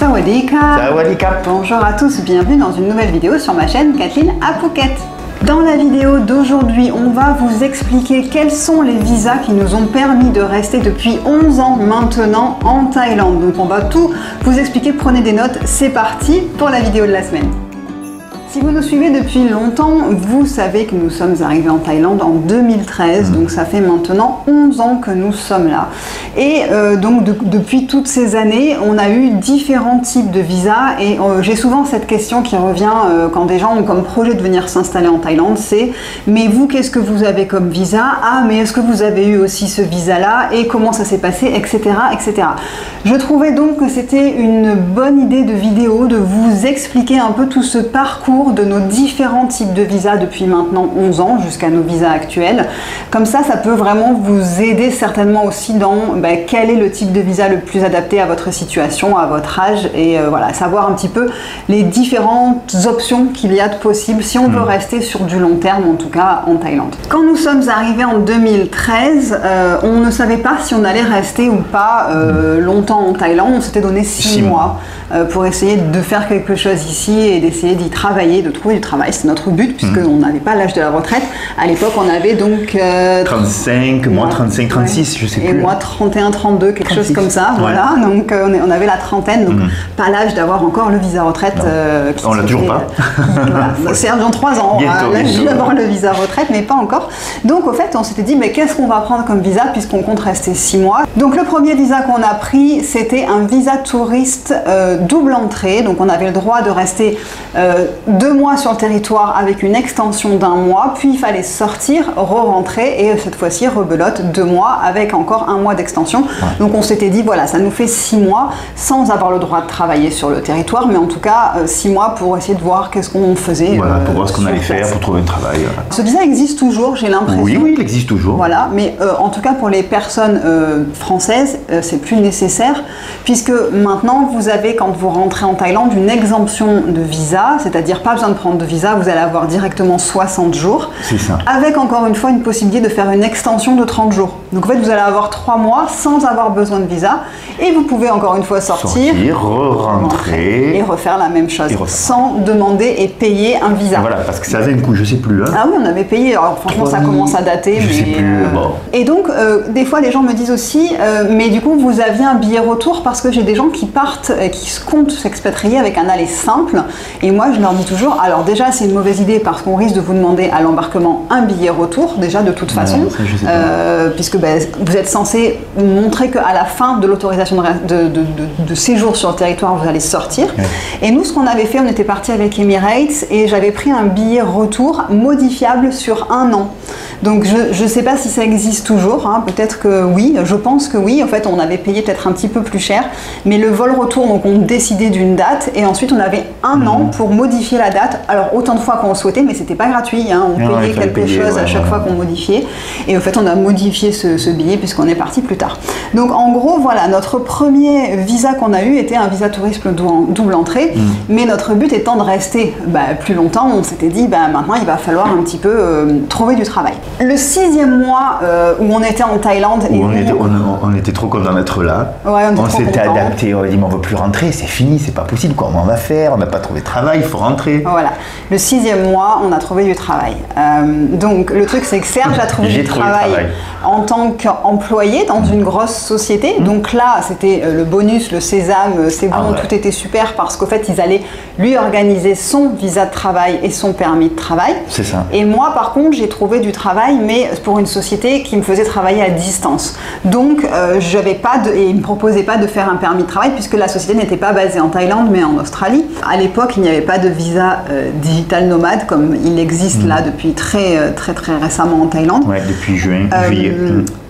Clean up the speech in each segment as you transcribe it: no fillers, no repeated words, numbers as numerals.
Sawadika. Sawadika. Bonjour à tous, bienvenue dans une nouvelle vidéo sur ma chaîne Kathleen à Phuket. Dans la vidéo d'aujourd'hui, on va vous expliquer quels sont les visas qui nous ont permis de rester depuis 11 ans maintenant en Thaïlande. Donc on va tout vous expliquer, prenez des notes, c'est parti pour la vidéo de la semaine. Si vous nous suivez depuis longtemps, vous savez que nous sommes arrivés en Thaïlande en 2013, donc ça fait maintenant 11 ans que nous sommes là. Et donc depuis toutes ces années, on a eu différents types de visas et j'ai souvent cette question qui revient quand des gens ont comme projet de venir s'installer en Thaïlande, c'est « mais vous, qu'est-ce que vous avez comme visa? Ah, mais est-ce que vous avez eu aussi ce visa-là? Et comment ça s'est passé? Etc. etc. » Je trouvais donc que c'était une bonne idée de vidéo de vous expliquer un peu tout ce parcours de nos différents types de visas depuis maintenant 11 ans jusqu'à nos visas actuels. Comme ça peut vraiment vous aider certainement aussi dans quel est le type de visa le plus adapté à votre situation, à votre âge et voilà, savoir un petit peu les différentes options qu'il y a de possibles si on veut rester sur du long terme, en tout cas en Thaïlande. Quand nous sommes arrivés en 2013, on ne savait pas si on allait rester ou pas longtemps en Thaïlande. On s'était donné 6 mois pour essayer de faire quelque chose ici et d'essayer d'y travailler, de trouver du travail. C'est notre but puisqu'on n'avait pas l'âge de la retraite. À l'époque, on avait donc 35, moi 35, 36, je sais plus. Et moi 31, 32, quelque 36. Chose comme ça. Ouais. Voilà, donc on avait la trentaine, donc pas l'âge d'avoir encore le visa retraite. On l'a toujours pas. Voilà. C'est dans 3 ans, l'âge d'avoir le visa retraite, mais pas encore. Donc au fait, on s'était dit, mais qu'est-ce qu'on va prendre comme visa puisqu'on compte rester 6 mois. Donc le premier visa qu'on a pris, c'était un visa touriste double entrée. Donc on avait le droit de rester 2 mois sur le territoire avec une extension d'1 mois, puis il fallait sortir, re-rentrer et cette fois-ci rebelote 2 mois avec encore 1 mois d'extension. Ouais. Donc on s'était dit voilà, ça nous fait 6 mois sans avoir le droit de travailler sur le territoire, mais en tout cas 6 mois pour essayer de voir qu'est-ce qu'on faisait. Voilà, pour voir ce qu'on allait faire, pour trouver un travail. Voilà. Ce visa existe toujours, j'ai l'impression. Oui, oui, il existe toujours. Voilà, mais en tout cas pour les personnes françaises, c'est plus nécessaire puisque maintenant vous avez, quand vous rentrez en Thaïlande, une exemption de visa, c'est-à-dire pas besoin de prendre de visa, vous allez avoir directement 60 jours. C'est ça. Avec encore une fois une possibilité de faire une extension de 30 jours. Donc en fait vous allez avoir 3 mois sans avoir besoin de visa et vous pouvez encore une fois sortir re-rentrer et refaire la même chose sans demander et payer un visa. Et voilà, parce que ça avait un coût, je sais plus. Hein. Ah oui, on avait payé, alors franchement ça commence à dater. Je sais plus. Bon. Et donc des fois les gens me disent aussi, mais du coup vous aviez un billet retour parce que j'ai des gens qui partent, qui comptent s'expatrier avec un aller simple et moi je leur dis toujours, alors déjà c'est une mauvaise idée parce qu'on risque de vous demander à l'embarquement un billet retour déjà de toute façon, puisque vous êtes censé montrer qu'à la fin de l'autorisation de séjour sur le territoire vous allez sortir. Et nous ce qu'on avait fait, on était parti avec Emirates et j'avais pris un billet retour modifiable sur 1 an. Donc je ne sais pas si ça existe toujours, hein, peut-être que oui, je pense que oui, en fait on avait payé peut-être un petit peu plus cher, mais le vol retour, donc on décidait d'une date et ensuite on avait 1 an pour modifier la date, alors autant de fois qu'on le souhaitait, mais c'était pas gratuit, hein, on payait quelque chose à chaque fois qu'on modifiait, et en fait on a modifié ce billet puisqu'on est parti plus tard. Donc en gros voilà, notre premier visa qu'on a eu était un visa tourisme double entrée, mais notre but étant de rester plus longtemps, on s'était dit maintenant il va falloir un petit peu trouver du travail. Le 6e mois où on était en Thaïlande, et on était trop content d'être là, on s'était adapté, on a dit mais on ne veut plus rentrer, c'est fini, c'est pas possible, comment on va faire, on n'a pas trouvé de travail, il faut rentrer. Voilà, le 6e mois on a trouvé du travail. Donc le truc c'est que Serge a trouvé du travail en tant qu'employé dans une grosse société, donc là c'était le bonus, le sésame, c'est bon, tout était super parce qu'au fait ils allaient lui organiser son visa de travail et son permis de travail. C'est ça. Et moi par contre j'ai trouvé du travail mais pour une société qui me faisait travailler à distance. Donc il ne me proposait pas de faire un permis de travail puisque la société n'était pas basée en Thaïlande mais en Australie. À l'époque il n'y avait pas de visa digital nomade comme il existe là depuis très récemment en Thaïlande. Ouais, depuis juillet.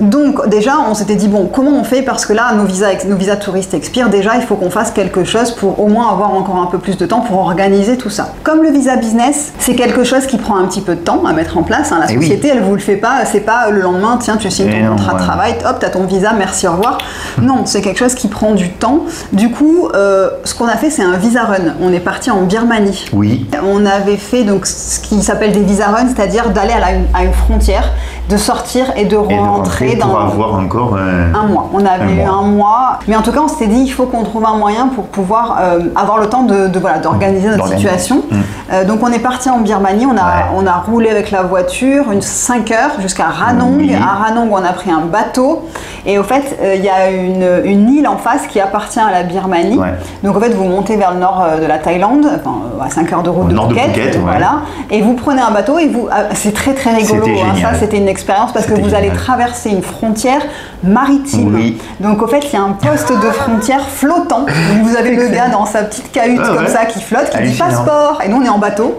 Donc déjà on s'était dit bon, comment on fait parce que là nos visas touristes expirent, déjà il faut qu'on fasse quelque chose pour au moins avoir encore un peu plus de temps pour organiser tout ça. Comme le visa business c'est quelque chose qui prend un petit peu de temps à mettre en place, hein, la société elle vous le fait pas, c'est pas le lendemain tiens tu signes ton contrat de travail, hop t'as ton visa, merci au revoir. Non, c'est quelque chose qui prend du temps. Du coup ce qu'on a fait c'est un visa run, on est parti en Birmanie. Oui. On avait fait donc ce qui s'appelle des visa run, c'est-à-dire d'aller à une frontière de sortir et de rentrer pour avoir encore un mois. On avait eu un mois, mais en tout cas on s'était dit il faut qu'on trouve un moyen pour pouvoir avoir le temps d'organiser notre situation. Donc on est parti en Birmanie, on a roulé avec la voiture 5 heures jusqu'à Ranong. À Ranong on a pris un bateau et au fait il y a une île en face qui appartient à la Birmanie. Donc en fait vous montez vers le nord de la Thaïlande, à 5 heures de route de Phuket, voilà, et vous prenez un bateau et c'est très très rigolo, ça c'était une expérience parce que vous allez traverser une frontière maritime. Donc au fait il y a un poste de frontière flottant. Donc, vous avez le gars dans sa petite cahute comme ça qui flotte, qui dit passeport, et nous on est en bateau.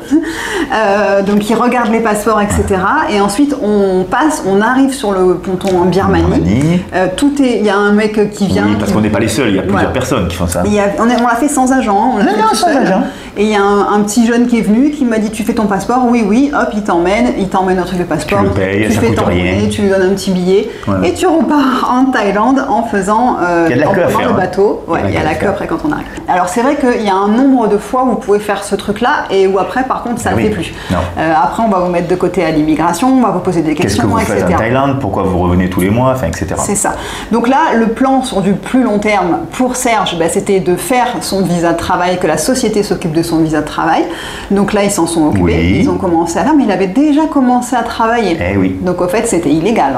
Donc il regarde les passeports, etc. Et ensuite on arrive sur le ponton en Birmanie. Il y a un mec qui vient. Oui, parce qu'on n'est pas les seuls, il y a plusieurs personnes qui font ça. On l'a fait sans agent. Sans agent. Et il y a un petit jeune qui est venu qui m'a dit tu fais ton passeport, oui, hop, il t'emmène au truc de passeport, tu le payes, ça coûte rien. Tu lui donnes un petit billet et tu repars en Thaïlande en faisant le bateau. Il y a la queue après quand on arrive. Alors c'est vrai qu'il y a un nombre de fois où vous pouvez faire ce truc-là et où après par contre ça ne fait plus. Après on va vous mettre de côté à l'immigration, on va vous poser des questions, etc. Qu'est-ce que vous faites en Thaïlande, pourquoi vous revenez tous les mois, etc. C'est ça. Donc là le plan sur du plus long terme pour Serge, c'était de faire son visa de travail, que la société s'occupe de son visa de travail. Donc là ils s'en sont occupés, ils ont commencé à faire, mais il avait déjà commencé à travailler. Donc au fait c'était illégal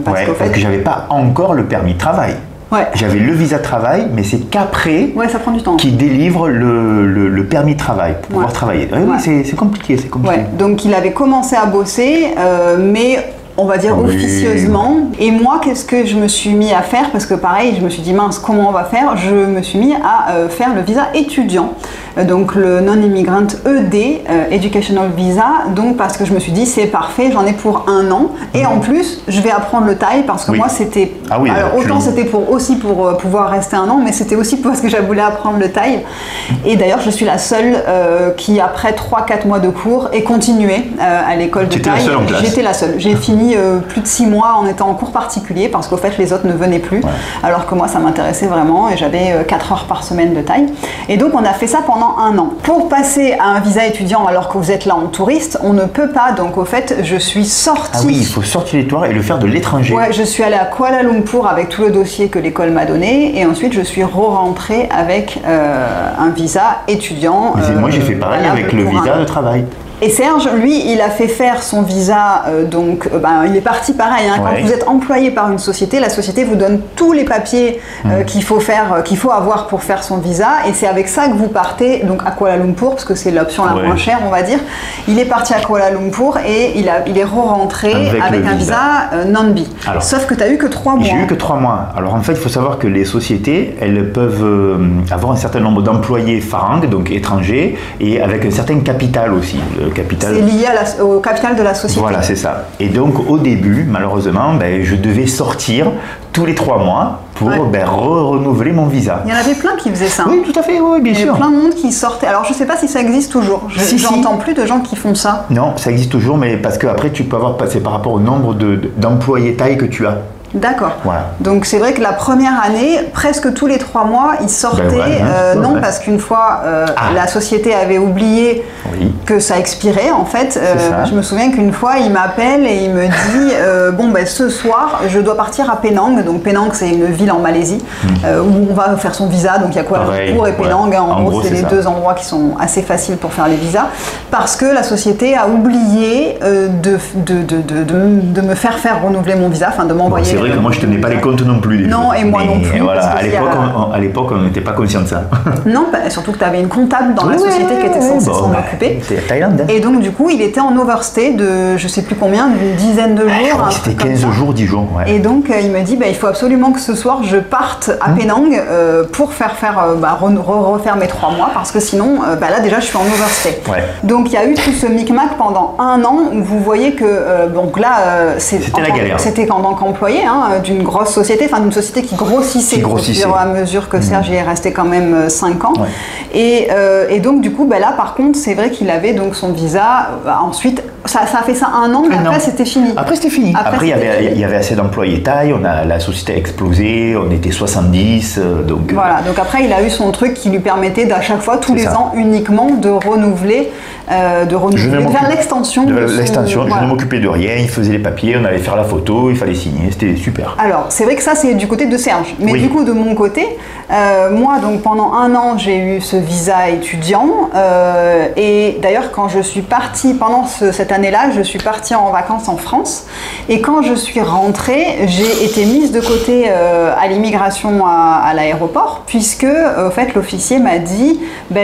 parce que j'avais pas encore le permis de travail. J'avais le visa de travail, mais c'est qu'après ça prend du temps. Qui délivre le permis de travail pour pouvoir travailler. C'est compliqué, Donc il avait commencé à bosser, mais on va dire officieusement. Et moi, qu'est-ce que je me suis mis à faire? Parce que pareil, je me suis dit mince, comment on va faire? Je me suis mis à faire le visa étudiant. Donc le non-immigrant ED, Educational Visa, donc parce que je me suis dit c'est parfait, j'en ai pour 1 an et en plus je vais apprendre le thaï parce que moi c'était, alors autant c'était aussi pour pouvoir rester 1 an, mais c'était aussi parce que j'avais voulu apprendre le thaï. Et d'ailleurs je suis la seule qui après 3-4 mois de cours ait continué à l'école de thaï. J'étais la seule, j'ai fini plus de 6 mois en étant en cours particulier parce qu'au fait les autres ne venaient plus, alors que moi ça m'intéressait vraiment et j'avais 4 heures par semaine de thaï. Et donc on a fait ça pendant 1 an. Pour passer à un visa étudiant alors que vous êtes là en touriste, on ne peut pas, donc au fait je suis sortie. Ah oui, il faut sortir les territoires et le faire de l'étranger. Je suis allée à Kuala Lumpur avec tout le dossier que l'école m'a donné et ensuite je suis re-rentrée avec un visa étudiant. Moi j'ai fait pareil avec le visa de travail. Et Serge, lui, il a fait faire son visa, il est parti pareil. Quand vous êtes employé par une société, la société vous donne tous les papiers qu'il faut avoir pour faire son visa. Et c'est avec ça que vous partez donc à Kuala Lumpur, parce que c'est l'option la moins chère, on va dire. Il est parti à Kuala Lumpur et il est re-rentré avec un visa non-bi. Sauf que tu n'as eu que 3 mois. J'ai eu que 3 mois. Alors en fait, il faut savoir que les sociétés, elles peuvent avoir un certain nombre d'employés farang, donc étrangers, et avec un certain capital aussi. C'est lié au capital de la société. Voilà, c'est ça. Et donc au début, malheureusement, je devais sortir tous les 3 mois pour renouveler mon visa. Il y en avait plein qui faisaient ça. Oui, tout à fait, bien sûr. Il y avait plein de monde qui sortait. Alors je ne sais pas si ça existe toujours. J'entends plus de gens qui font ça. Non, ça existe toujours, mais parce qu'après tu peux avoir passé par rapport au nombre d'employés taille que tu as. D'accord. Donc c'est vrai que la première année, presque tous les 3 mois, ils sortaient. Parce qu'une fois, la société avait oublié que ça expirait. En fait, je me souviens qu'une fois, il m'appelle et il me dit ce soir, je dois partir à Penang. Donc Penang, c'est une ville en Malaisie où on va faire son visa. Donc il y a Kuala Lumpur et Penang. En gros, c'est les 2 endroits qui sont assez faciles pour faire les visas. Parce que la société a oublié de me faire renouveler mon visa, enfin de m'envoyer. C'est vrai que moi je tenais pas les comptes non plus. Non, et moi non plus. Voilà, à l'époque, on n'était pas conscient de ça. Non, surtout que tu avais une comptable dans la société qui était censée s'en occuper. C'était Thaïlande. Et donc du coup, il était en overstay de je sais plus combien, d'une dizaine de jours. C'était 15 jours, 10 jours. Et donc il me dit il faut absolument que ce soir je parte à Penang pour refaire mes 3 mois parce que sinon là déjà je suis en overstay. Donc il y a eu tout ce micmac pendant 1 an où vous voyez que c'était la galère. C'était en tant qu'employé, hein, d'une grosse société, enfin d'une société qui grossissait au fur et à mesure que Serge y est resté quand même 5 ans. Ouais. Et donc du coup, là par contre, c'est vrai qu'il avait donc son visa. Ensuite, ça a fait ça 1 an, mais après c'était fini. Après c'était fini. Après il y avait assez d'employés taille, la société a explosé, on était 70. Donc, voilà, donc après il a eu son truc qui lui permettait d'à chaque fois, tous les ans uniquement, de renouveler, de faire l'extension. L'extension, je ne m'occupais de rien, il faisait les papiers, on allait faire la photo, il fallait signer, c'était super. Alors c'est vrai que ça c'est du côté de Serge, mais du coup de mon côté, moi donc pendant 1 an j'ai eu ce visa étudiant et d'ailleurs quand je suis partie, pendant cette année-là, je suis partie en vacances en France et quand je suis rentrée, j'ai été mise de côté à l'immigration à l'aéroport puisque en fait l'officier m'a dit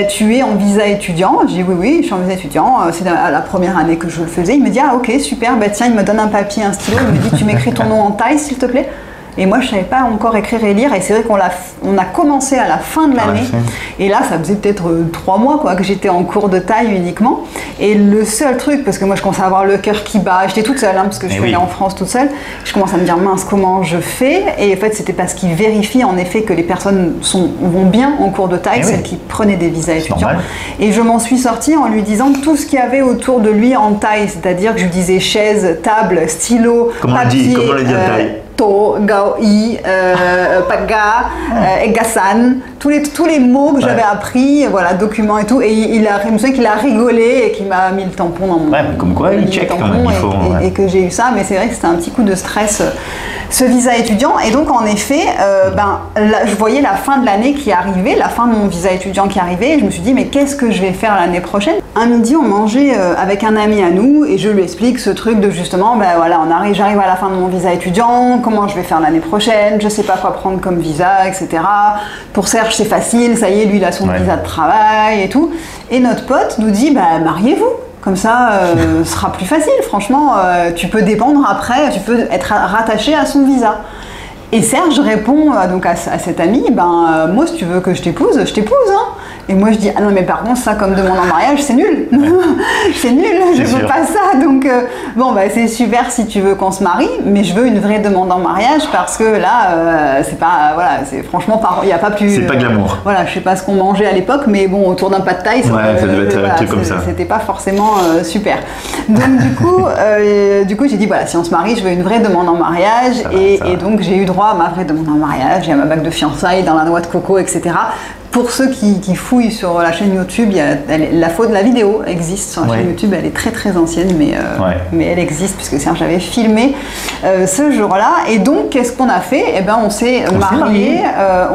tu es en visa étudiant. J'ai dit oui, je suis en visa étudiant, c'est la première année que je le faisais. Il me dit ok super, tiens, il me donne un papier, un stylo, il me dit tu m'écris ton nom en thaï s'il te plaît. Et moi, je ne savais pas encore écrire et lire. Et c'est vrai qu'on a commencé à la fin de l'année. Et là, ça faisait peut-être 3 mois que j'étais en cours de thaï uniquement. Et le seul truc, parce que moi, je commençais à avoir le cœur qui bat. J'étais toute seule, parce que je suis allée en France toute seule. Je commence à me dire, mince, comment je fais? Et en fait, c'était parce qu'ils vérifient en effet que les personnes vont bien en cours de thaï, celles qui prenaient des visas étudiants. Et je m'en suis sortie en lui disant tout ce qu'il y avait autour de lui en thaï. C'est-à-dire que je lui disais chaise, table, stylo, papier. Comment le dit en thaï? To, Gaoi, Paga, Egasan, tous les mots que j'avais appris, voilà, documents et tout, et il me souviens qu'il a rigolé et qu'il m'a mis le tampon dans mon... comme quoi, il check quand même, et que j'ai eu ça, mais c'est vrai que c'était un petit coup de stress, ce visa étudiant, et donc en effet, là, je voyais la fin de l'année qui arrivait, la fin de mon visa étudiant qui arrivait, et je me suis dit, mais qu'est-ce que je vais faire l'année prochaine? Un midi, on mangeait avec un ami à nous, et je lui explique ce truc de justement, voilà, j'arrive à la fin de mon visa étudiant, comment je vais faire l'année prochaine, je sais pas quoi prendre comme visa, etc. Pour Serge, c'est facile, ça y est, lui, il a son visa de travail et tout. Et notre pote nous dit, mariez-vous. Comme ça, ce sera plus facile. Franchement, tu peux dépendre après, tu peux être rattaché à son visa. Et Serge répond donc à cet ami, moi, si tu veux que je t'épouse, hein. Et moi je dis, ah non mais par contre ça comme demande en mariage c'est nul, c'est nul, je veux pas ça, donc c'est super si tu veux qu'on se marie, mais je veux une vraie demande en mariage parce que là c'est pas, voilà, c'est franchement il n'y a pas plus... C'est pas glamour. Voilà, je sais pas ce qu'on mangeait à l'époque, mais bon, autour d'un pâte thaï, ça devait être un truc comme ça. C'était pas forcément super. Donc du coup j'ai dit, voilà, si on se marie, je veux une vraie demande en mariage, et donc j'ai eu droit à ma vraie demande en mariage, et à ma bague de fiançailles dans la noix de coco, etc. Pour ceux qui fouillent sur la chaîne YouTube, la vidéo existe sur la chaîne YouTube, elle est très très ancienne, mais elle existe puisque Serge avait filmé ce jour-là. Et donc, qu'est-ce qu'on a fait? On s'est mariés,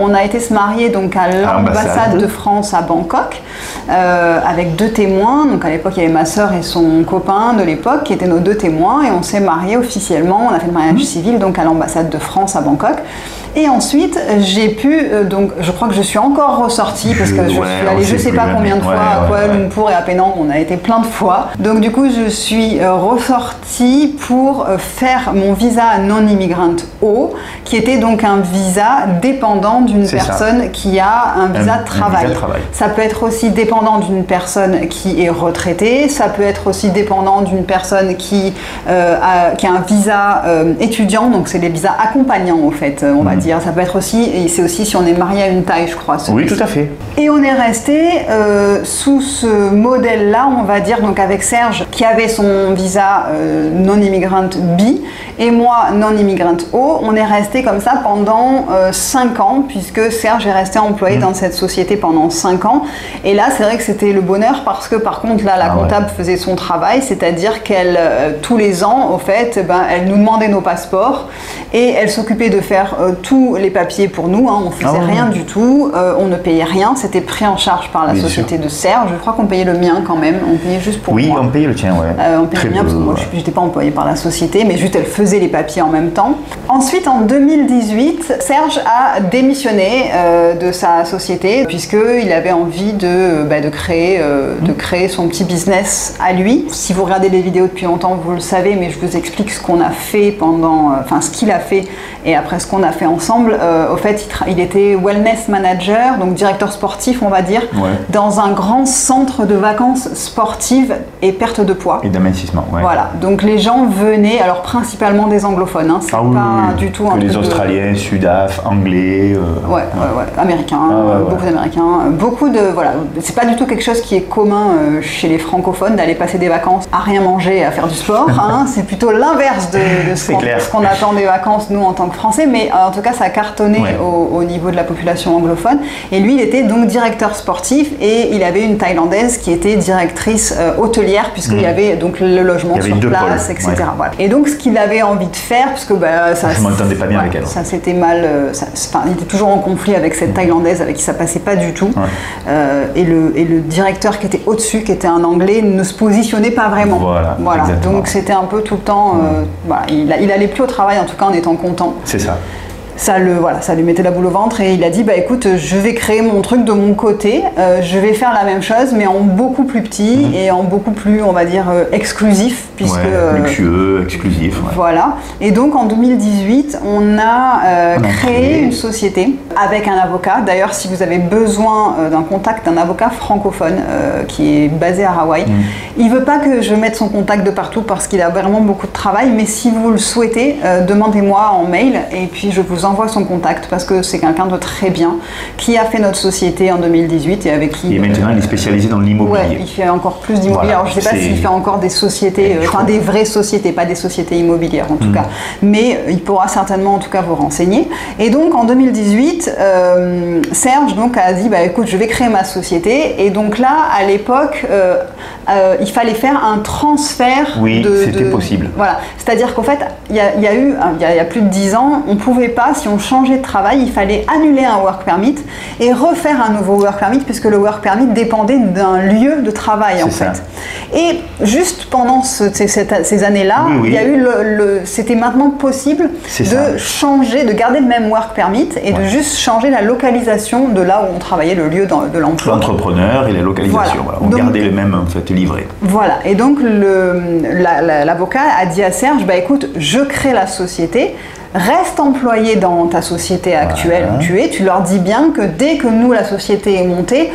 on a été se marier donc à l'ambassade de France à Bangkok avec 2 témoins. Donc à l'époque, il y avait ma sœur et son copain de l'époque qui étaient nos 2 témoins, et on s'est mariés officiellement. On a fait le mariage civil donc à l'ambassade de France à Bangkok. Et ensuite, j'ai pu, donc je crois que je suis encore ressortie parce que je suis allée je sais pas combien de fois à Kuala Lumpur et à Penang, on a été plein de fois. Donc du coup, je suis ressortie pour faire mon visa non-immigrant O, qui était donc un visa dépendant d'une personne qui a un visa de travail. Ça peut être aussi dépendant d'une personne qui est retraitée, ça peut être aussi dépendant d'une personne qui a un visa étudiant, donc c'est les visas accompagnants en fait, on va dire. Ça peut être aussi, et c'est aussi si on est marié à une thaï, je crois. Oui, tout à fait. Et on est resté sous ce modèle-là, on va dire, donc avec Serge, qui avait son visa non-immigrant B, et moi non-immigrant O. On est resté comme ça pendant 5 ans, puisque Serge est resté employé dans cette société pendant 5 ans. Et là, c'est vrai que c'était le bonheur, parce que par contre, là, la comptable faisait son travail, c'est-à-dire qu'elle, tous les ans, au fait, elle nous demandait nos passeports, et elle s'occupait de faire tous les papiers pour nous, on faisait rien du tout, on ne payait rien, c'était pris en charge par la société de Serge. Je crois qu'on payait le mien quand même, on payait juste pour moi. Oui, on payait le tien, on payait le mien parce que moi je n'étais pas employée par la société, mais juste elle faisait les papiers en même temps. Ensuite, en 2018, Serge a démissionné de sa société puisqu'il avait envie de créer son petit business à lui. Si vous regardez les vidéos depuis longtemps, vous le savez, mais je vous explique ce qu'on a fait ce qu'il a fait et après ce qu'on a fait ensemble. Au fait, il était wellness manager, donc donc directeur sportif, on va dire, dans un grand centre de vacances sportives et perte de poids. Et d'amincissement, Voilà, donc les gens venaient, alors principalement des anglophones, hein, c'est pas du tout un que les Australiens, Sudaf, Anglais... Américains, beaucoup d'Américains, beaucoup de... Voilà, c'est pas du tout quelque chose qui est commun chez les francophones d'aller passer des vacances à rien manger et à faire du sport, hein, c'est plutôt l'inverse de ce qu'on attend des vacances, nous, en tant que Français, mais en tout cas, ça a cartonné au niveau de la population anglophone, et lui, il était donc directeur sportif, et il avait une Thaïlandaise qui était directrice hôtelière, puisqu'il y avait donc le logement sur place, etc. Voilà. Et donc, ce qu'il avait envie de faire, parce que ça... Je m'entendais pas bien avec elle. Ça s'était mal... il était toujours en conflit avec cette Thaïlandaise, avec qui ça passait pas du tout, et le directeur qui était au-dessus, qui était un Anglais, ne se positionnait pas vraiment. Voilà. Donc c'était un peu tout le temps... il allait plus au travail, en tout cas en étant content. C'est ça. Ça lui mettait la boule au ventre, et il a dit bah écoute, je vais créer mon truc de mon côté, je vais faire la même chose mais en beaucoup plus petit et en beaucoup plus, on va dire, exclusif, puisque luxueux, exclusif. Voilà. Et donc en 2018 on a créé une société avec un avocat. D'ailleurs, si vous avez besoin d'un contact d'un avocat francophone qui est basé à Hawaï, il veut pas que je mette son contact de partout parce qu'il a vraiment beaucoup de travail, mais si vous le souhaitez, demandez-moi en mail et puis je vous envoie son contact, parce que c'est quelqu'un de très bien qui a fait notre société en 2018 et avec qui... Et maintenant il est spécialisé dans l'immobilier. Il fait encore plus d'immobilier. Alors je ne sais pas s'il fait encore des sociétés, des vraies sociétés, pas des sociétés immobilières en tout cas, mais il pourra certainement en tout cas vous renseigner. Et donc en 2018, Serge donc a dit bah écoute, je vais créer ma société, et donc là à l'époque il fallait faire un transfert. C'était possible. Voilà, c'est-à-dire qu'en fait il y a plus de 10 ans, on pouvait pas, si on changeait de travail, il fallait annuler un work permit et refaire un nouveau work permit, puisque le work permit dépendait d'un lieu de travail en fait. Et juste pendant ces années-là, il y a eu c'était maintenant possible de changer, de garder le même work permit et de juste changer la localisation de là où on travaillait, le lieu de l'emploi. L'entrepreneur et la localisation, on gardait le même en fait livret. Voilà, et donc l'avocat a dit à Serge, bah écoute, je crée la société, reste employé dans ta société actuelle où tu leur dis bien que dès que nous, la société est montée,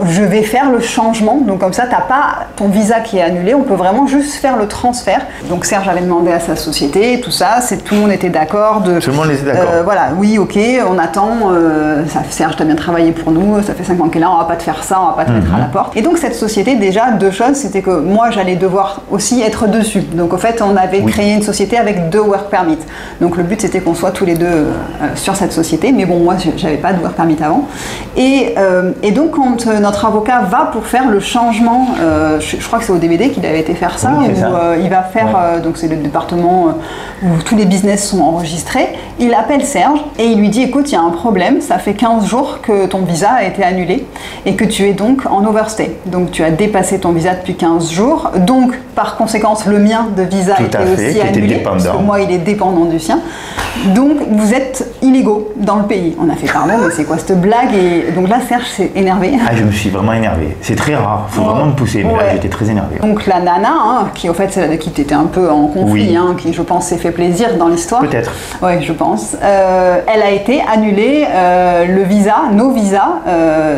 je vais faire le changement, donc comme ça tu n'as pas ton visa qui est annulé, on peut vraiment juste faire le transfert. Donc Serge avait demandé à sa société, tout ça, tout le monde était d'accord. Tout le monde était d'accord. Voilà, oui, ok, on attend, Serge, tu as bien travaillé pour nous, ça fait 5 ans qu'il est là, on va pas te faire ça, on va pas te mettre à la porte. Et donc cette société, déjà, deux choses, c'était que moi j'allais devoir aussi être dessus. Donc en fait, on avait créé une société avec 2 work permits. Donc le but c'était qu'on soit tous les deux sur cette société, mais bon, moi j'avais pas de work permit avant. Et donc quand notre avocat va pour faire le changement, je crois que c'est au DVD qu'il avait été faire ça, il va faire, donc c'est le département où tous les business sont enregistrés, il appelle Serge et il lui dit écoute, il y a un problème, ça fait 15 jours que ton visa a été annulé et que tu es donc en overstay, donc tu as dépassé ton visa depuis 15 jours, donc par conséquence le mien de visa était aussi annulé, parce que moi il est dépendant du sien, donc vous êtes illégaux dans le pays. On a fait pardon, mais c'est quoi cette blague? Et donc là Serge s'est énervé. Je me suis vraiment énervé. C'est très rare, il faut vraiment me pousser, mais là j'étais très énervé. Donc la nana, qui au fait c'est la qui était un peu en conflit, qui je pense s'est fait plaisir dans l'histoire. Peut-être. Oui, je pense. Elle a été annulée, le visa, nos visas,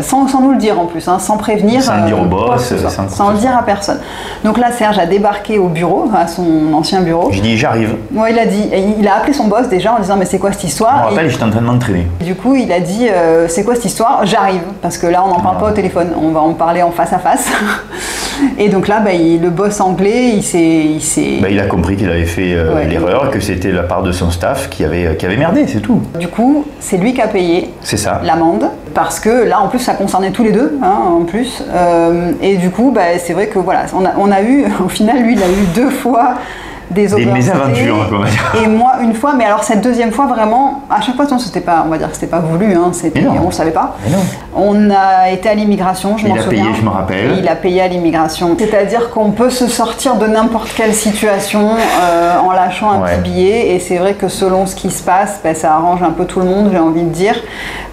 sans nous le dire en plus, sans prévenir. Sans le dire au boss, sans le dire à personne. Donc là Serge a débarqué au bureau, à son ancien bureau. Je dis j'arrive. Ouais, il a appelé son boss déjà en disant mais c'est quoi cette histoire? Je me rappelle, j'étais en train de m'entraîner. Du coup il a dit c'est quoi cette histoire? J'arrive, parce que là on n'en parle pas au téléphone, on va en parler en face à face. Et donc là, le boss anglais, il a compris qu'il avait fait l'erreur, que c'était la part de son staff qui avait merdé, c'est tout. Du coup, c'est lui qui a payé l'amende, parce que là, en plus, ça concernait tous les deux, en plus. Et du coup, c'est vrai que voilà, on a eu, au final, lui, il a eu 2 fois des mésaventures, on va dire. Et moi une fois, mais alors cette deuxième fois vraiment, à chaque fois c'était pas, on va dire que c'était pas voulu, on savait pas. On a été à l'immigration, je m'en souviens. Il a payé, je me rappelle. Il a payé à l'immigration. C'est-à-dire qu'on peut se sortir de n'importe quelle situation en lâchant un petit billet, et c'est vrai que selon ce qui se passe, ça arrange un peu tout le monde, j'ai envie de dire.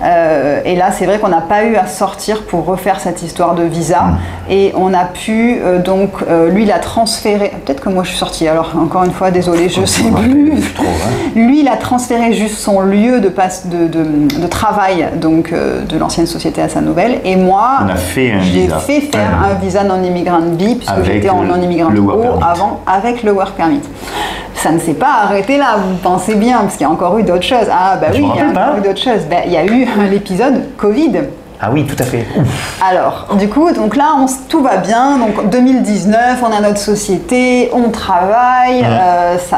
Et là c'est vrai qu'on n'a pas eu à sortir pour refaire cette histoire de visa, et on a pu donc lui il a transféré, peut-être que moi je suis sortie alors. encore une fois, désolé, je sais plus. Trop, hein. Lui, il a transféré juste son lieu de travail, donc de l'ancienne société à sa nouvelle. Et moi, j'ai fait faire un visa non-immigrant B, puisque j'étais en non-immigrant O avant, avec le work permit. Ça ne s'est pas arrêté là, vous pensez bien, parce qu'il y a encore eu d'autres choses. Ah bah oui, il y a encore eu d'autres choses. Ben, il y a eu l'épisode Covid. Ah oui, tout à fait. Ouf. Alors, du coup, donc là, tout va bien. Donc, 2019, on a notre société, on travaille,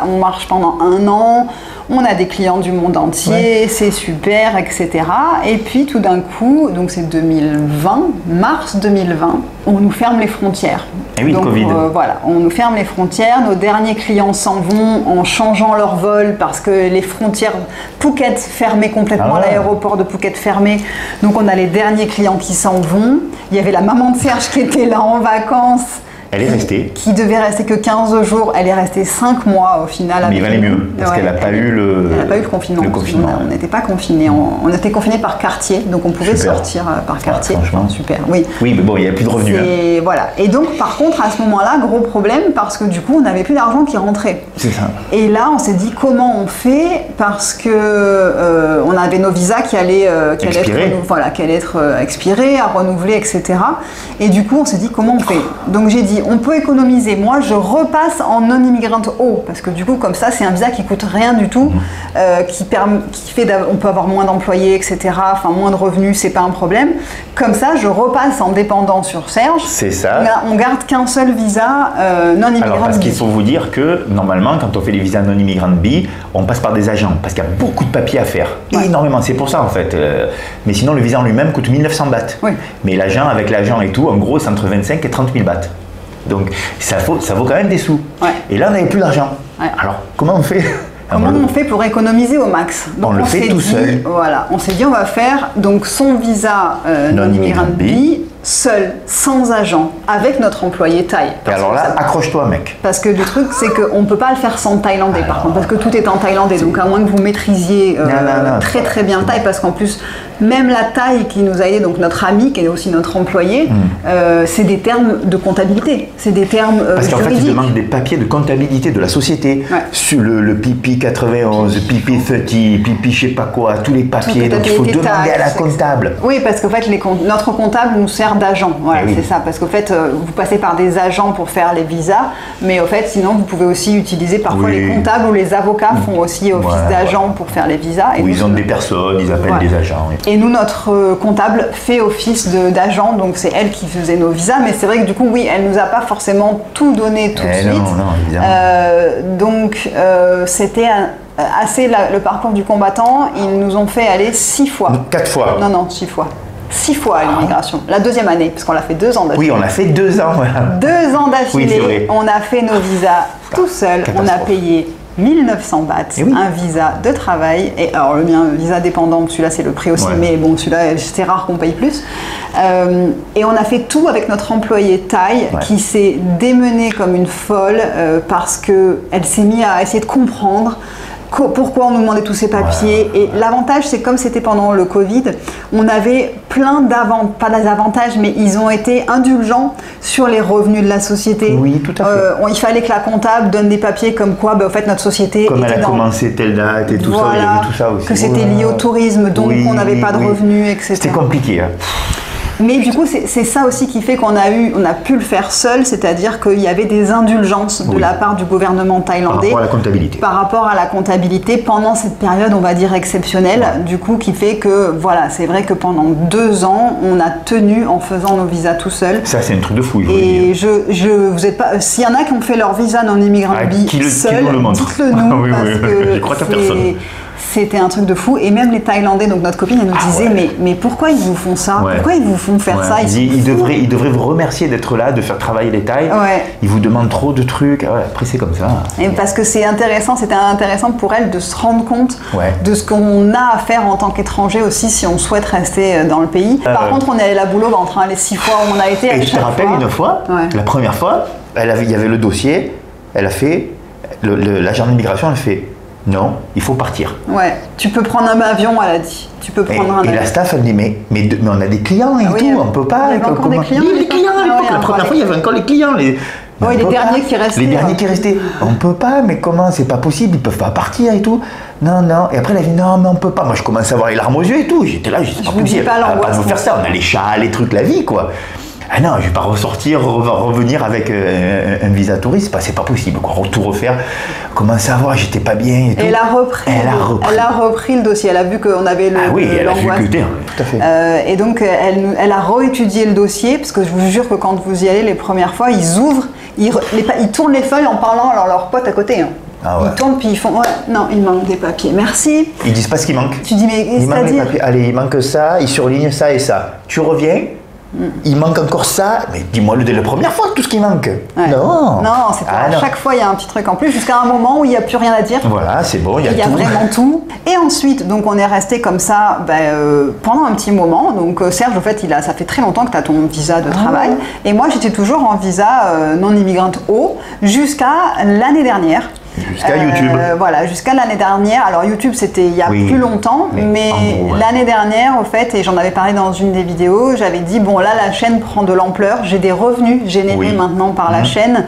on marche pendant 1 an, on a des clients du monde entier, c'est super, etc. Et puis, tout d'un coup, donc c'est 2020, mars 2020, on nous ferme les frontières. Et oui, donc, Covid. Voilà, on nous ferme les frontières. Nos derniers clients s'en vont en changeant leur vol parce que les frontières Phuket fermées complètement, l'aéroport de Phuket fermé. Donc, on a les derniers clients qui s'en vont. Il y avait la maman de Serge qui était là en vacances. Elle est restée. Qui devait rester que 15 jours. Elle est restée 5 mois au final. Mais il valait mieux, parce qu'elle n'a pas eu le confinement. On n'était pas confinés. Mm. On était confinés par quartier, donc on pouvait sortir par quartier. Franchement. Super, oui. Oui, mais bon, il n'y a plus de revenus. Et voilà. Et donc, par contre, à ce moment-là, gros problème, parce que du coup, on n'avait plus d'argent qui rentrait. C'est ça. Et là, on s'est dit comment on fait, parce que on avait nos visas qui allaient être expirés, à renouveler, etc. Et du coup, on s'est dit comment on fait. Donc j'ai dit, on peut économiser. Moi, je repasse en non-immigrant O, parce que du coup, comme ça, c'est un visa qui coûte rien du tout, qui fait, on peut avoir moins d'employés, etc. Enfin, moins de revenus, c'est pas un problème. Comme ça, je repasse en dépendant sur Serge. C'est ça. On garde qu'un seul visa non-immigrant. Alors, parce qu'il faut vous dire que normalement, quand on fait les visas non-immigrants B, on passe par des agents, parce qu'il y a beaucoup de papiers à faire. Énormément. C'est pour ça en fait. Mais sinon, le visa en lui-même coûte 1900 bahts. Oui. Mais l'agent, avec l'agent et tout, en gros, c'est entre 25 et 30 000 bahts. Donc ça vaut quand même des sous. Ouais. Et là, on n'avait plus d'argent. Ouais. Alors, comment on fait? Comment on fait pour économiser au max? Donc, on le fait tout seul. Voilà, on s'est dit on va faire donc son visa non-immigrant B, seul, sans agent, avec notre employé thaï. Et alors là, accroche-toi mec. Parce que le truc, c'est qu'on ne peut pas le faire sans thaïlandais par contre, parce que tout est en thaïlandais. Donc à moins que vous maîtrisiez très très bien thaï, parce qu'en plus, même la thaï qui nous a aidé, donc notre ami, qui est aussi notre employé, c'est des termes de comptabilité, c'est des termes parce qu'en fait, juridiques. il demande des papiers de comptabilité de la société, sur le pipi 91, pipi 30, pipi je sais pas quoi, tous les papiers, donc il faut demander à la comptable. Oui, parce qu'en fait, notre comptable nous sert d'agent, voilà, c'est ça, parce qu'en fait, vous passez par des agents pour faire les visas, mais au fait, sinon, vous pouvez aussi utiliser parfois les comptables ou les avocats font aussi office d'agent pour faire les visas. Et ils ont des personnes, ils appellent des agents. Et nous, notre comptable fait office d'agent, donc c'est elle qui faisait nos visas, mais c'est vrai que du coup, oui, elle nous a pas forcément tout donné tout de suite. Non, évidemment. Donc, c'était assez le parcours du combattant. Ils nous ont fait aller 6 fois. 4 fois. Non, 6 fois. 6 fois à l'immigration. La deuxième année, parce qu'on l'a fait 2 ans d'affilée. Oui, on a fait 2 ans. Voilà. 2 ans d'affilée. Oui, on a fait nos visas tout seul. On a payé 1900 bahts, un visa de travail. Et alors le mien, visa dépendant, celui-là c'est le prix aussi, mais bon, celui-là c'est rare qu'on paye plus. Et on a fait tout avec notre employée thaï qui s'est démenée comme une folle parce qu'elle s'est mise à essayer de comprendre pourquoi on nous demandait tous ces papiers. Et l'avantage, c'est comme c'était pendant le Covid, on avait plein d'avantages, pas des avantages, mais ils ont été indulgents sur les revenus de la société. Oui, tout à fait. Il fallait que la comptable donne des papiers comme quoi, en fait, notre société comme elle a commencé telle date et tout ça, il y avait tout ça aussi. Que c'était lié au tourisme, donc on n'avait pas de revenus, etc. C'était compliqué. Hein. Mais du coup, c'est ça aussi qui fait qu'on a pu le faire seul, c'est-à-dire qu'il y avait des indulgences de la part du gouvernement thaïlandais par rapport à la comptabilité pendant cette période, on va dire, exceptionnelle, du coup, qui fait que, voilà, c'est vrai que pendant 2 ans, on a tenu en faisant nos visas tout seul. Ça, c'est un truc de fou. Et vous êtes pas, s'il y en a qui ont fait leur visa non-immigrant seul, dites-le nous, parce que je crois qu'il n'y a personne. C'était un truc de fou. Et même les Thaïlandais, donc notre copine, elle nous disait mais pourquoi ils vous font ça? Pourquoi ils vous font faire ça? Ils devraient vous remercier d'être là, de faire travailler les Thaïs. Ils vous demandent trop de trucs. Après, c'est comme ça. Et parce que c'était intéressant pour elle de se rendre compte de ce qu'on a à faire en tant qu'étranger aussi si on souhaite rester dans le pays. Par contre, on est allé la boulot ventre, les 6 fois où on a été. Et je te rappelle une fois, la première fois, il y avait le dossier, elle a fait, l'agent d'immigration, elle fait. Non, il faut partir. Ouais, tu peux prendre un avion, elle a dit. Tu peux prendre un avion. Et la staff, elle dit, mais on a des clients et tout, on peut pas. Il y avait encore des clients. La première fois, il y avait encore les clients. Oui, les derniers qui restaient. Les derniers qui restaient. On peut pas, mais comment? C'est pas possible, ils peuvent pas partir et tout. Non, non. Et après, elle a dit non, mais on peut pas. Moi, je commence à avoir les larmes aux yeux et tout. J'étais là, c'est pas possible. On va pas nous faire ça. On a les chats, les trucs, la vie, quoi. Ah non, je vais pas ressortir, revenir avec un visa touriste, c'est pas possible, quoi. Tout refaire, commencer à voir, j'étais pas bien et tout. Elle a repris le dossier, elle a vu qu'on avait l'angoisse. Ah oui, elle a vu que tout à fait. Et donc elle a réétudié le dossier, parce que je vous jure que quand vous y allez les premières fois, ils ouvrent, ils tournent les feuilles en parlant à leurs potes à côté. Hein. Ah ouais. Ils tournent puis ils font non, il manque des papiers, merci. Ils disent pas ce qu'il manque. Tu dis mais il manque des papiers. Allez, il manque ça, ils surlignent ça et ça. Tu reviens. Il manque encore ça, mais dis-moi dès la première fois tout ce qui manque. Ouais. Non, c'est pas à chaque fois il y a un petit truc en plus, jusqu'à un moment où il n'y a plus rien à dire. Voilà, c'est bon, il y a vraiment tout. Et ensuite, donc on est resté comme ça pendant un petit moment. Donc Serge, en fait, ça fait très longtemps que tu as ton visa de travail. Et moi, j'étais toujours en visa non immigrante haut jusqu'à l'année dernière. Jusqu'à YouTube. Voilà, jusqu'à l'année dernière. Alors YouTube, c'était il y a plus longtemps, mais l'année dernière, au fait, et j'en avais parlé dans une des vidéos, j'avais dit, bon là, la chaîne prend de l'ampleur, j'ai des revenus générés maintenant par la chaîne,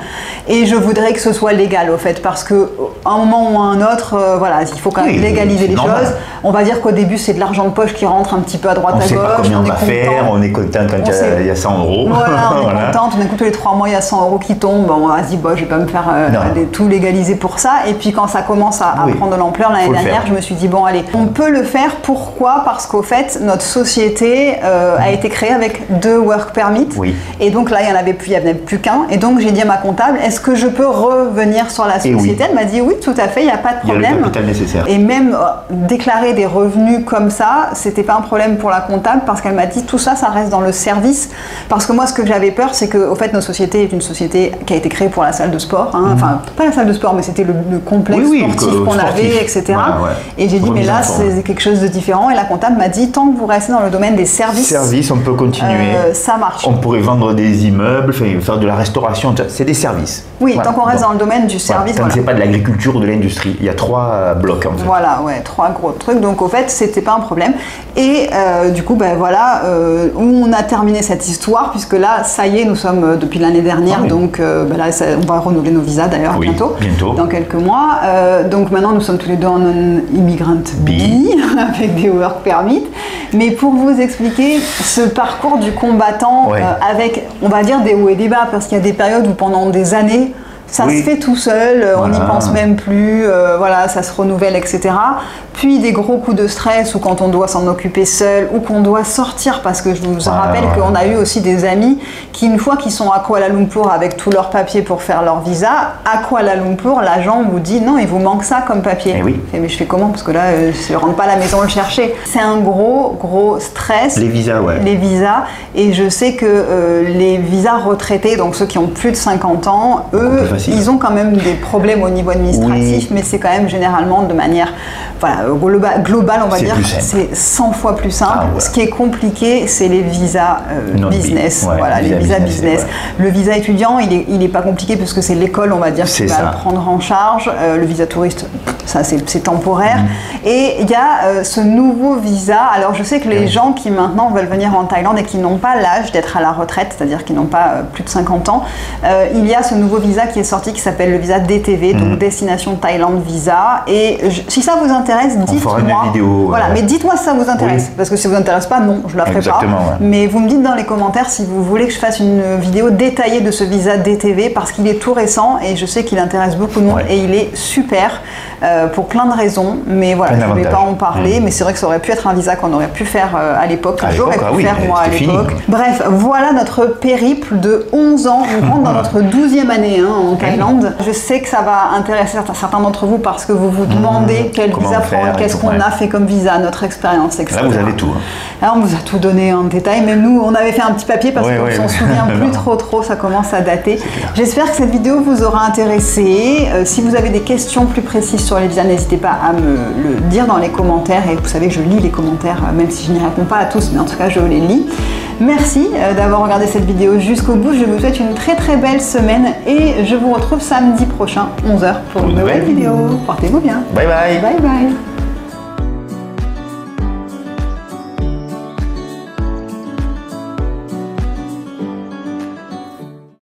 et je voudrais que ce soit légal, au fait, parce que à un moment ou à un autre, voilà, il faut quand même légaliser les choses. On va dire qu'au début, c'est de l'argent de poche qui rentre un petit peu à droite, à gauche. On ne sait pas combien on va faire, on est content quand il y a 100 €. Voilà, on est content, on écoute tous les 3 mois, il y a 100 € qui tombent, bon, on va se dire, bon, je vais pas me faire tout légaliser pour ça. Et puis quand ça commence à prendre de l'ampleur l'année dernière, je me suis dit bon allez, on peut le faire. Pourquoi? Parce qu'au fait notre société a été créée avec 2 work permits et donc là il n'y en avait plus qu'un, et donc j'ai dit à ma comptable, est-ce que je peux revenir sur la société? Elle m'a dit oui, tout à fait, il n'y a pas de problème. Il y a le capital nécessaire. Et même déclarer des revenus comme ça, c'était pas un problème pour la comptable, parce qu'elle m'a dit tout ça, ça reste dans le service. Parce que moi ce que j'avais peur, c'est que au fait notre société est une société qui a été créée pour la salle de sport, hein. Enfin pas la salle de sport, mais c'était le complexe sportif qu'on avait, etc. Et j'ai dit mais là c'est quelque chose de différent, et la comptable m'a dit tant que vous restez dans le domaine des services, on peut continuer, ça marche. On pourrait vendre des immeubles, faire de la restauration, c'est des services. Oui, tant qu'on reste dans le domaine du service. Tant que c'est pas de l'agriculture ou de l'industrie, il y a 3 blocs en fait. Voilà, 3 gros trucs, donc au fait c'était pas un problème. Et du coup voilà où on a terminé cette histoire, puisque là ça y est, nous sommes depuis l'année dernière, donc là on va renouveler nos visas d'ailleurs bientôt, dans quelques mois. Donc maintenant nous sommes tous les deux en non-immigrant B avec des work permits. Mais pour vous expliquer ce parcours du combattant avec, on va dire, des hauts et des bas, parce qu'il y a des périodes où pendant des années ça se fait tout seul, on n'y pense même plus, voilà, ça se renouvelle, etc. Puis des gros coups de stress, ou quand on doit s'en occuper seul, ou qu'on doit sortir, parce que je vous rappelle qu'on a eu aussi des amis qui, une fois qu'ils sont à Kuala Lumpur avec tous leurs papiers pour faire leur visa, à Kuala Lumpur, l'agent vous dit non, il vous manque ça comme papier. Mais je fais comment? Parce que là, je ne rentre pas à la maison le chercher. C'est un gros stress. Les visas, Les visas. Et je sais que les visas retraités, donc ceux qui ont plus de 50 ans, eux, ils ont quand même des problèmes au niveau administratif, mais c'est quand même généralement de manière globale, on va dire, c'est 100 fois plus simple. Ce qui est compliqué, c'est les visas business. Les visas business. Le visa étudiant, il n'est pas compliqué, parce que c'est l'école, on va dire, qui va le prendre en charge. Le visa touriste, ça c'est temporaire. Et il y a ce nouveau visa. Alors je sais que les gens qui maintenant veulent venir en Thaïlande et qui n'ont pas l'âge d'être à la retraite, c'est-à-dire qui n'ont pas plus de 50 ans, il y a ce nouveau visa qui est sorti, qui s'appelle le visa DTV, donc Destination Thaïlande Visa. Et si ça vous intéresse, dites-moi. Voilà, mais dites-moi si ça vous intéresse, parce que si ça vous intéresse pas, non, je la ferai pas. Mais vous me dites dans les commentaires si vous voulez que je fasse une vidéo détaillée de ce visa DTV, parce qu'il est tout récent et je sais qu'il intéresse beaucoup de monde et il est super pour plein de raisons. Mais voilà, je ne vais pas en parler, mais c'est vrai que ça aurait pu être un visa qu'on aurait pu faire à l'époque, que j'aurais pu faire moi à l'époque. Bref, voilà notre périple de 11 ans. On rentre dans notre 12e année en Thaïlande. Je sais que ça va intéresser certains d'entre vous, parce que vous vous demandez quel visa prendre, qu'est-ce qu'on a fait comme visa, notre expérience, etc. Là, vous avez tout. Là, on vous a tout donné en détail. Même nous, on avait fait un petit papier parce qu'on ne s'en souvient plus trop, ça commence à dater. J'espère que cette vidéo vous aura intéressé. Si vous avez des questions plus précises sur les visas, n'hésitez pas à me le dire dans les commentaires. Et vous savez que je lis les commentaires, même si je n'y réponds pas à tous, mais en tout cas, je les lis. Merci d'avoir regardé cette vidéo jusqu'au bout. Je vous souhaite une très belle semaine et je vous retrouve samedi prochain, 11 h, pour une nouvelle vidéo. Portez-vous bien. Bye bye. Bye bye.